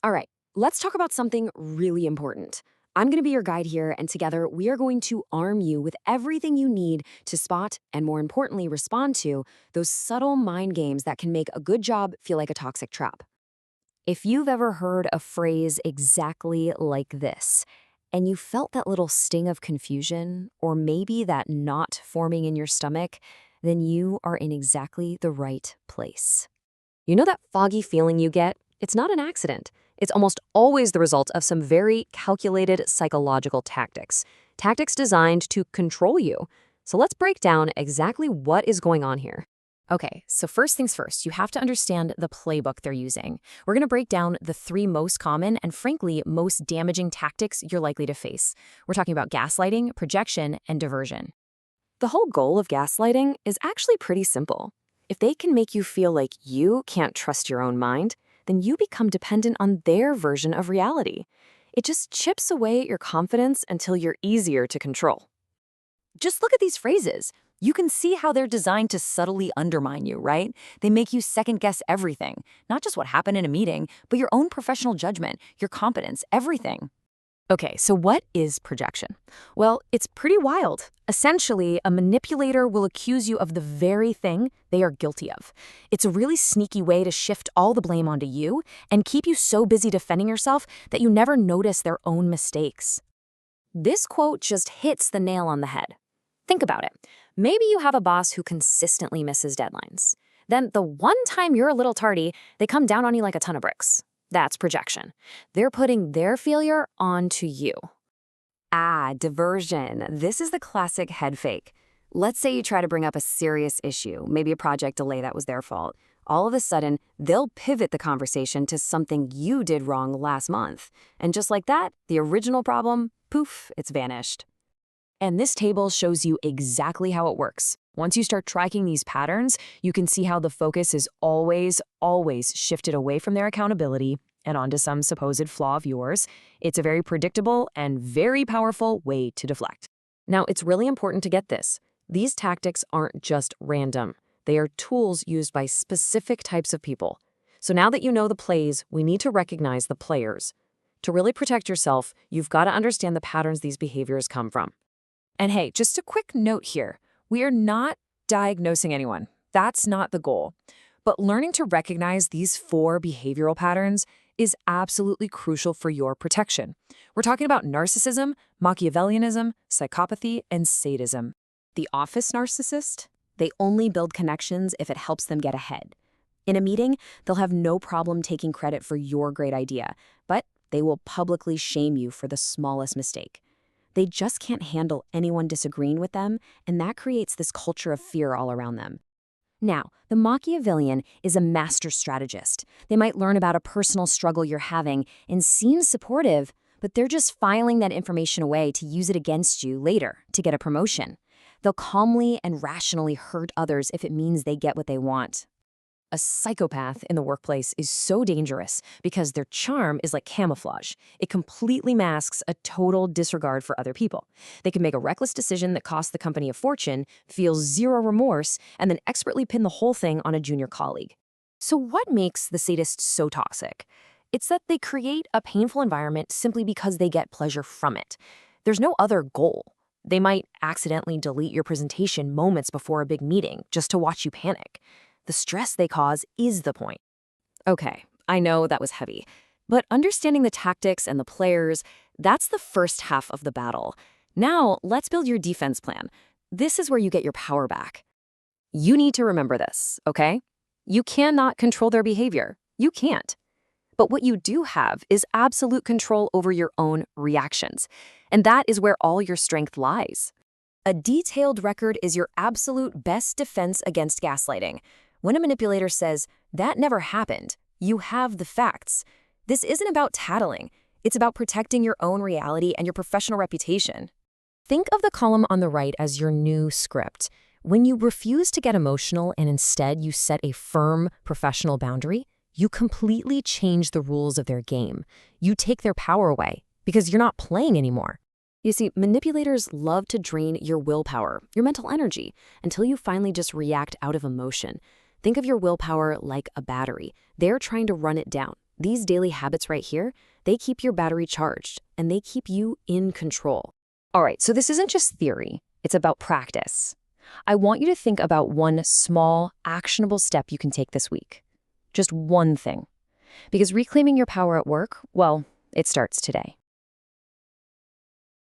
All right, let's talk about something really important. I'm going to be your guide here, and together we are going to arm you with everything you need to spot and, more importantly, respond to those subtle mind games that can make a good job feel like a toxic trap. If you've ever heard a phrase exactly like this, and you felt that little sting of confusion, or maybe that knot forming in your stomach, then you are in exactly the right place. You know that foggy feeling you get? It's not an accident. It's almost always the result of some very calculated psychological tactics. Tactics designed to control you. So let's break down exactly what is going on here. Okay, so first things first, you have to understand the playbook they're using. We're going to break down the three most common and, frankly, most damaging tactics you're likely to face. We're talking about gaslighting, projection, and diversion. The whole goal of gaslighting is actually pretty simple. If they can make you feel like you can't trust your own mind, then you become dependent on their version of reality. It just chips away at your confidence until you're easier to control. Just look at these phrases. You can see how they're designed to subtly undermine you, right? They make you second-guess everything, not just what happened in a meeting, but your own professional judgment, your competence, everything. Okay, so what is projection? Well, it's pretty wild. Essentially, a manipulator will accuse you of the very thing they are guilty of. It's a really sneaky way to shift all the blame onto you and keep you so busy defending yourself that you never notice their own mistakes. This quote just hits the nail on the head. Think about it. Maybe you have a boss who consistently misses deadlines. Then the one time you're a little tardy, they come down on you like a ton of bricks. That's projection. They're putting their failure onto you. Diversion. This is the classic head fake. Let's say you try to bring up a serious issue, maybe a project delay that was their fault. All of a sudden, they'll pivot the conversation to something you did wrong last month. And just like that, the original problem, poof, it's vanished. And this table shows you exactly how it works. Once you start tracking these patterns, you can see how the focus is always shifted away from their accountability and onto some supposed flaw of yours. It's a very predictable and very powerful way to deflect. Now, it's really important to get this. These tactics aren't just random. They are tools used by specific types of people. So now that you know the plays, we need to recognize the players. To really protect yourself, you've got to understand the patterns these behaviors come from. And hey, just a quick note here. We are not diagnosing anyone. That's not the goal. But learning to recognize these 4 behavioral patterns is absolutely crucial for your protection. We're talking about narcissism, Machiavellianism, psychopathy, and sadism. The office narcissist? They only build connections if it helps them get ahead. In a meeting, they'll have no problem taking credit for your great idea, but they will publicly shame you for the smallest mistake. They just can't handle anyone disagreeing with them, and that creates this culture of fear all around them. Now, the Machiavellian is a master strategist. They might learn about a personal struggle you're having and seem supportive, but they're just filing that information away to use it against you later to get a promotion. They'll calmly and rationally hurt others if it means they get what they want. A psychopath in the workplace is so dangerous because their charm is like camouflage. It completely masks a total disregard for other people. They can make a reckless decision that costs the company a fortune, feel zero remorse, and then expertly pin the whole thing on a junior colleague. So what makes the sadist so toxic? It's that they create a painful environment simply because they get pleasure from it. There's no other goal. They might accidentally delete your presentation moments before a big meeting just to watch you panic. The stress they cause is the point. Okay, I know that was heavy, but understanding the tactics and the players, that's the first half of the battle. Now, let's build your defense plan. This is where you get your power back. You need to remember this, okay? You cannot control their behavior. You can't. But what you do have is absolute control over your own reactions. And that is where all your strength lies. A detailed record is your absolute best defense against gaslighting. When a manipulator says, "That never happened," you have the facts. This isn't about tattling. It's about protecting your own reality and your professional reputation. Think of the column on the right as your new script. When you refuse to get emotional and instead you set a firm professional boundary, you completely change the rules of their game. You take their power away because you're not playing anymore. You see, manipulators love to drain your willpower, your mental energy, until you finally just react out of emotion. Think of your willpower like a battery. They're trying to run it down. These daily habits right here, they keep your battery charged, and they keep you in control. All right, so this isn't just theory, it's about practice. I want you to think about one small, actionable step you can take this week. Just one thing. Because reclaiming your power at work, well, it starts today.